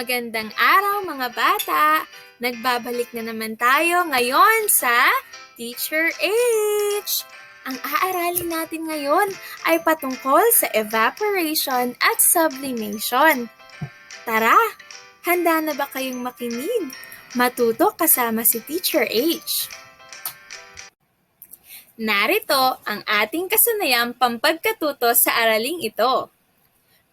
Magandang araw mga bata! Nagbabalik na naman tayo ngayon sa Teacher H! Ang aaralin natin ngayon ay patungkol sa evaporation at sublimation. Tara, handa na ba kayong makinig? Matuto kasama si Teacher H! Narito ang ating kasanayang pampagkatuto sa araling ito.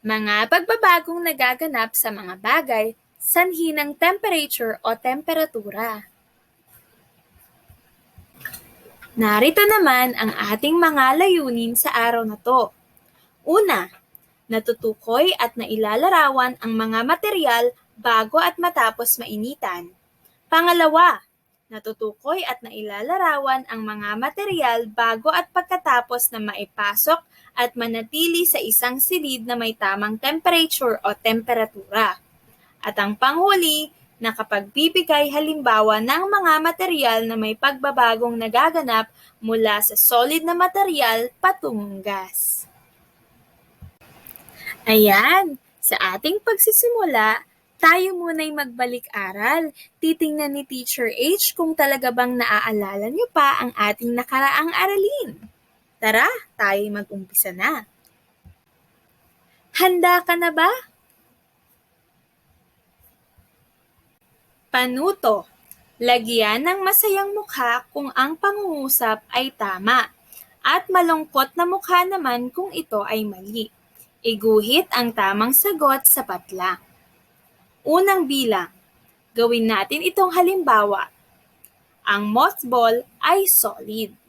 Mga pagbabagong nagaganap sa mga bagay, sanhi ng temperature o temperatura. Narito naman ang ating mga layunin sa araw na to. Una, natutukoy at nailalarawan ang mga material bago at matapos mainitan. Pangalawa, natutukoy at nailalarawan ang mga material bago at pagkatapos na maipasok at manatili sa isang silid na may tamang temperature o temperatura. At ang panghuli, nakapagbibigay halimbawa ng mga material na may pagbabagong nagaganap mula sa solid na material patungong gas. Ayan, sa ating pagsisimula, tayo muna'y magbalik-aral. Titingnan ni Teacher H kung talaga bang naaalala niyo pa ang ating nakaraang aralin. Tara, tayo'y mag-umpisa na. Handa ka na ba? Panuto. Lagyan ng masayang mukha kung ang pangungusap ay tama, at malungkot na mukha naman kung ito ay mali. Iguhit ang tamang sagot sa patla. Unang bilang. Gawin natin itong halimbawa. Ang mothball ay solid.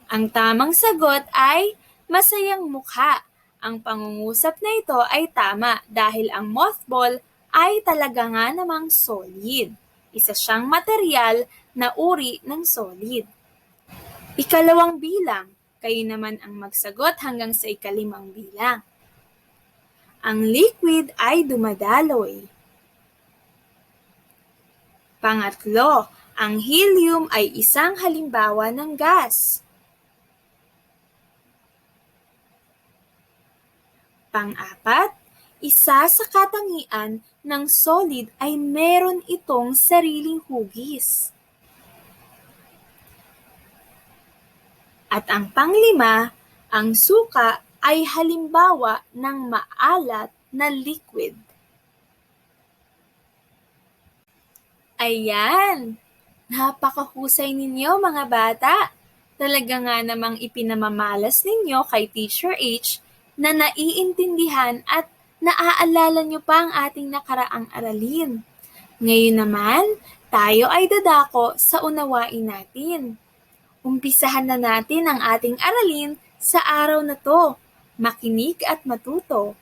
Ang tamang sagot ay masayang mukha. Ang pangungusap na ito ay tama dahil ang mothball ay talaga nga namang solid. Isa siyang material na uri ng solid. Ikalawang bilang. Kayo naman ang magsagot hanggang sa ikalimang bilang. Ang liquid ay dumadaloy. Pangatlo, ang helium ay isang halimbawa ng gas. Pang-apat, isa sa katangian ng solid ay meron itong sariling hugis. At ang panglima, ang suka ay halimbawa ng maalat na liquid. Ayan! Napakahusay ninyo mga bata! Talaga nga namang ipinamamalas ninyo kay Teacher H na naiintindihan at naaalala nyo pa ang ating nakaraang aralin. Ngayon naman, tayo ay dadako sa unawain natin. Umpisahan na natin ang ating aralin sa araw na to. Makinig at matuto.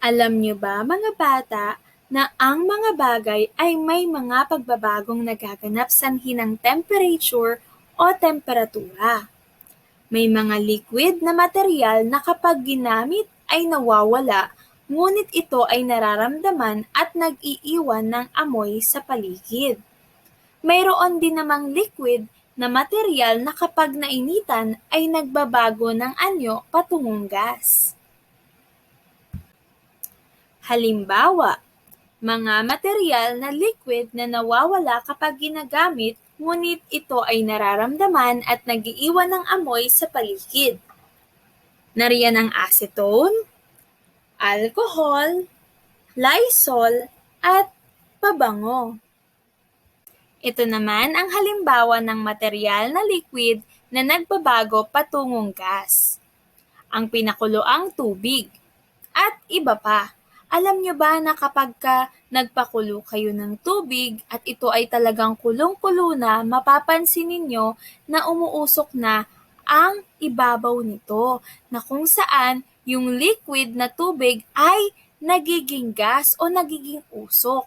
Alam nyo ba mga bata na ang mga bagay ay may mga pagbabagong nagaganap sanhi ng temperature o temperatura? May mga liquid na material na kapag ginamit ay nawawala, ngunit ito ay nararamdaman at nag-iiwan ng amoy sa paligid. Mayroon din namang liquid na material na kapag nainitan ay nagbabago ng anyo patungong gas. Halimbawa, mga material na liquid na nawawala kapag ginagamit ngunit ito ay nararamdaman at nag-iiwan ng amoy sa paligid. Nariyan ang acetone, alcohol, Lysol, at pabango. Ito naman ang halimbawa ng material na liquid na nagbabago patungong gas. Ang pinakuloang tubig, at iba pa. Alam nyo ba na kapag nagpakulo kayo ng tubig at ito ay talagang kulong-kulo na, mapapansin ninyo na umuusok na ang ibabaw nito, na kung saan yung liquid na tubig ay nagiging gas o nagiging usok.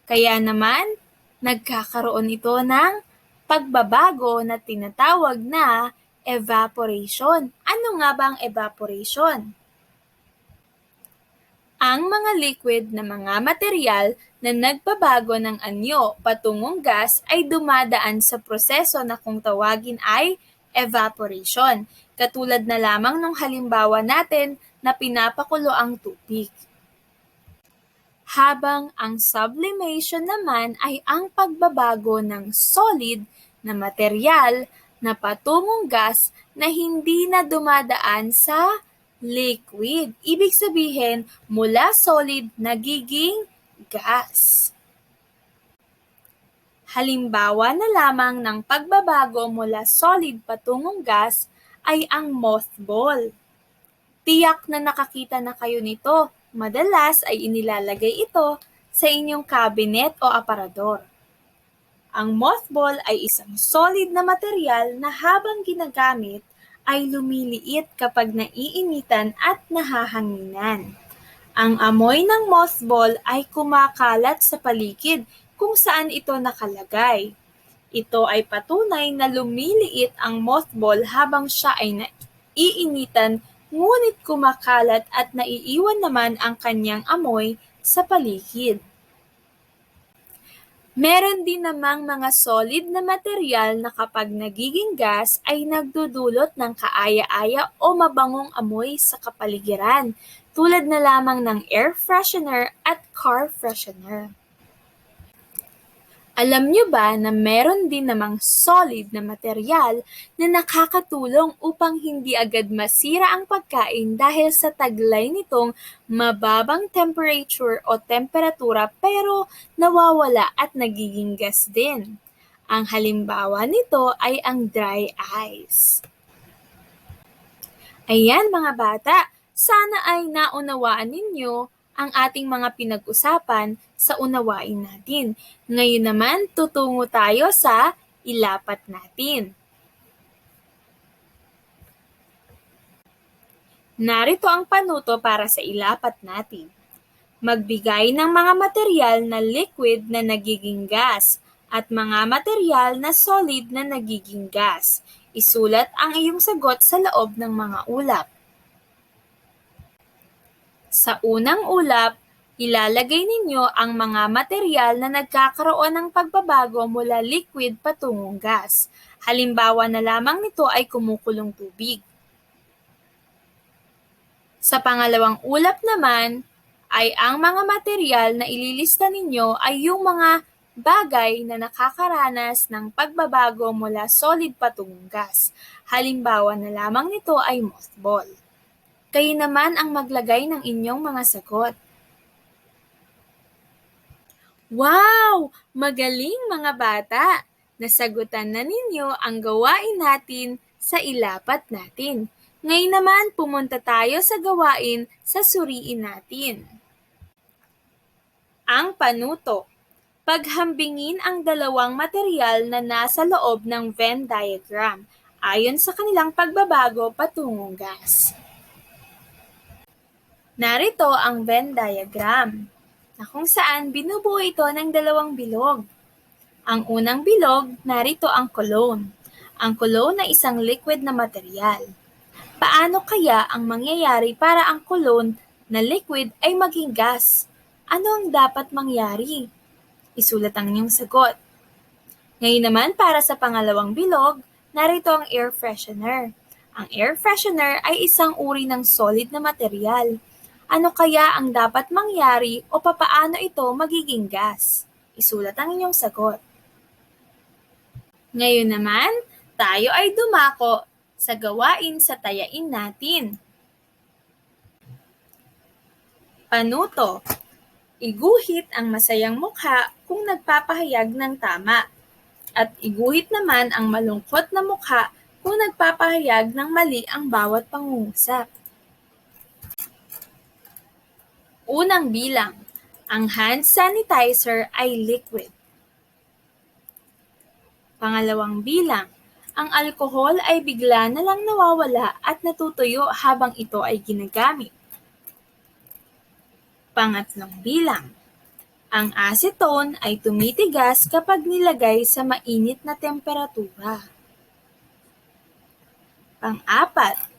Kaya naman, nagkakaroon ito ng pagbabago na tinatawag na evaporation. Ano nga ba ang evaporation? Ang mga liquid na mga material na nagbabago ng anyo patungong gas ay dumadaan sa proseso na kung tawagin ay evaporation, katulad na lamang ng halimbawa natin na pinapakulo ang tubig. habang ang sublimation naman ay ang pagbabago ng solid na materyal na patungong gas na hindi na dumadaan sa liquid. Ibig sabihin, mula solid nagiging gas. Halimbawa na lamang ng pagbabago mula solid patungong gas ay ang mothball. Tiyak na nakakita na kayo nito. Madalas ay inilalagay ito sa inyong cabinet o aparador. Ang mothball ay isang solid na material na habang ginagamit ay lumiliit kapag naiinitan at nahahanginan. Ang amoy ng mothball ay kumakalat sa paligid kung saan ito nakalagay. Ito ay patunay na lumiliit ang mothball habang siya ay naiinitan, ngunit kumakalat at naiiwan naman ang kanyang amoy sa paligid. Meron din namang mga solid na material na kapag nagiging gas ay nagdudulot ng kaaya-aya o mabangong amoy sa kapaligiran, tulad na lamang ng air freshener at car freshener. Alam niyo ba na meron din namang solid na material na nakakatulong upang hindi agad masira ang pagkain dahil sa taglay nitong mababang temperature o temperatura pero nawawala at nagiging gas din? Ang halimbawa nito ay ang dry ice. Ayan mga bata, sana ay naunawaan ninyo ang ating mga pinag-usapan sa unawain natin. Ngayon naman, tutungo tayo sa ilapat natin. Narito ang panuto para sa ilapat natin. Magbigay ng mga material na liquid na nagiging gas at mga material na solid na nagiging gas. Isulat ang iyong sagot sa loob ng mga ulap. Sa unang ulap, ilalagay ninyo ang mga material na nagkakaroon ng pagbabago mula liquid patungong gas. Halimbawa na lamang nito ay kumukulong tubig. Sa pangalawang ulap naman, ay ang mga material na ililista ninyo ay yung mga bagay na nakakaranas ng pagbabago mula solid patungong gas. Halimbawa na lamang nito ay mothball. Kayo naman ang maglagay ng inyong mga sagot. Wow! Magaling mga bata! Nasagutan na ninyo ang gawain natin sa ilapat natin. Ngayon naman, pumunta tayo sa gawain sa suriin natin. Ang panuto. Paghambingin ang dalawang material na nasa loob ng Venn diagram ayon sa kanilang pagbabago patungong gas. Narito ang Venn diagram, na kung saan binubuo ito ng dalawang bilog. Ang unang bilog, narito ang cologne. Ang cologne ay isang liquid na material. Paano kaya ang mangyayari para ang cologne na liquid ay maging gas? Ano ang dapat mangyari? Isulat ang inyong sagot. Ngayon naman para sa pangalawang bilog, narito ang air freshener. Ang air freshener ay isang uri ng solid na material. Ano kaya ang dapat mangyari o papaano ito magiging gas? Isulat ang inyong sagot. Ngayon naman, tayo ay dumako sa gawain sa tayain natin. Panuto. Iguhit ang masayang mukha kung nagpapahayag ng tama. At iguhit naman ang malungkot na mukha kung nagpapahayag ng mali ang bawat pangungusap. Unang bilang, ang hand sanitizer ay liquid. Pangalawang bilang, ang alkohol ay bigla na lang nawawala at natutuyo habang ito ay ginagamit. Pangatlong bilang, ang acetone ay tumitigas kapag nilagay sa mainit na temperatura. Pang-apat,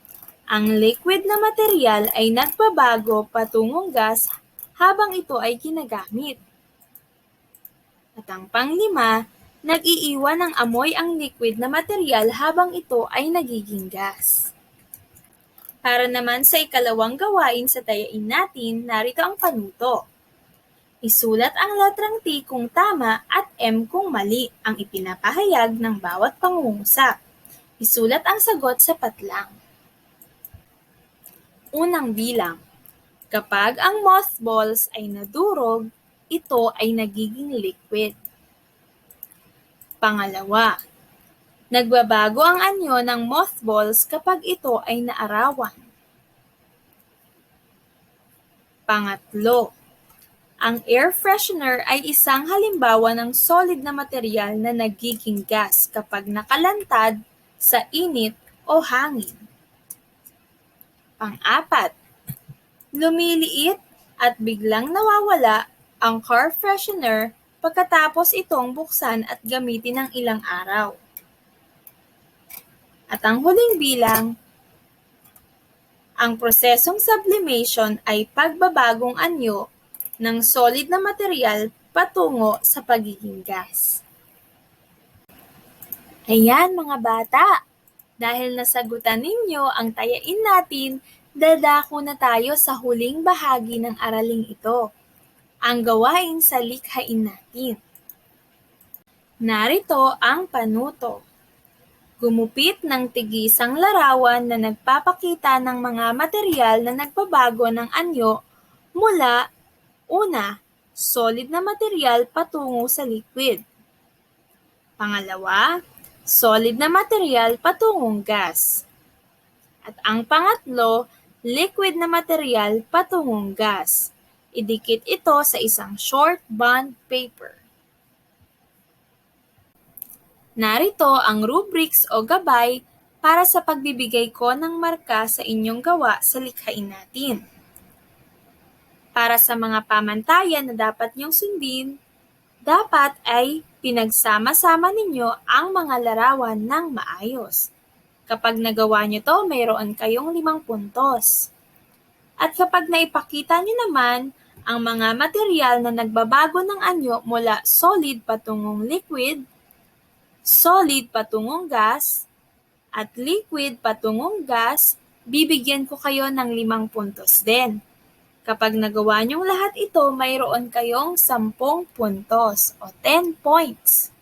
ang liquid na material ay nagbabago patungong gas habang ito ay ginagamit. At ang pang-lima, nag-iiwan ng amoy ang liquid na material habang ito ay nagiging gas. Para naman sa ikalawang gawain sa tayain natin, narito ang panuto. Isulat ang letrang T kung tama at M kung mali ang ipinapahayag ng bawat pangungusap. Isulat ang sagot sa patlang. Unang bilang. Kapag ang mothballs ay nadurog, ito ay nagiging liquid. Pangalawa. Nagbabago ang anyo ng mothballs kapag ito ay naarawan. Pangatlo. Ang air freshener ay isang halimbawa ng solid na material na nagiging gas kapag nakalantad sa init o hangin. Pang-apat, lumiliit at biglang nawawala ang car freshener pagkatapos itong buksan at gamitin ng ilang araw. At ang huling bilang, ang prosesong sublimation ay pagbabagong anyo ng solid na material patungo sa pagiging gas. Ayan mga bata, dahil nasagutan ninyo ang tayain natin, dadako na tayo sa huling bahagi ng araling ito, ang gawain sa likhain natin. Narito ang panuto. Gumupit ng tigisang larawan na nagpapakita ng mga material na nagbabago ng anyo mula una, solid na material patungo sa liquid. Pangalawa, solid na material patungong gas. At ang pangatlo, liquid na material patungong gas. Idikit ito sa isang short bond paper. Narito ang rubrics o gabay para sa pagbibigay ko ng marka sa inyong gawa sa likhain natin. Para sa mga pamantayan na dapat niyong sundin, dapat ay pinagsama-sama ninyo ang mga larawan ng maayos. Kapag nagawa niyo to, mayroon kayong 5 puntos. At kapag naipakita niyo naman ang mga material na nagbabago ng anyo mula solid patungong liquid, solid patungong gas, at liquid patungong gas, bibigyan ko kayo ng 5 puntos din. Kapag nagawa niyong lahat ito, mayroon kayong 10 puntos o 10 points.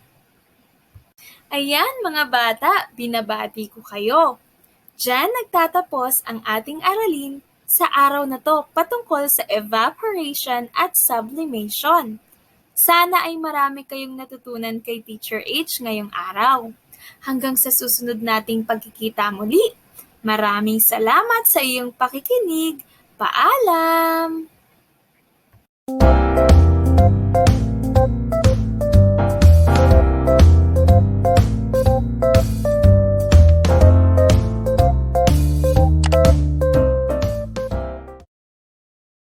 Ayan mga bata, binabati ko kayo. Diyan nagtatapos ang ating aralin sa araw na to patungkol sa evaporation at sublimation. Sana ay marami kayong natutunan kay Teacher H ngayong araw. Hanggang sa susunod nating pagkikita muli. Maraming salamat sa iyong pakikinig. Paalam!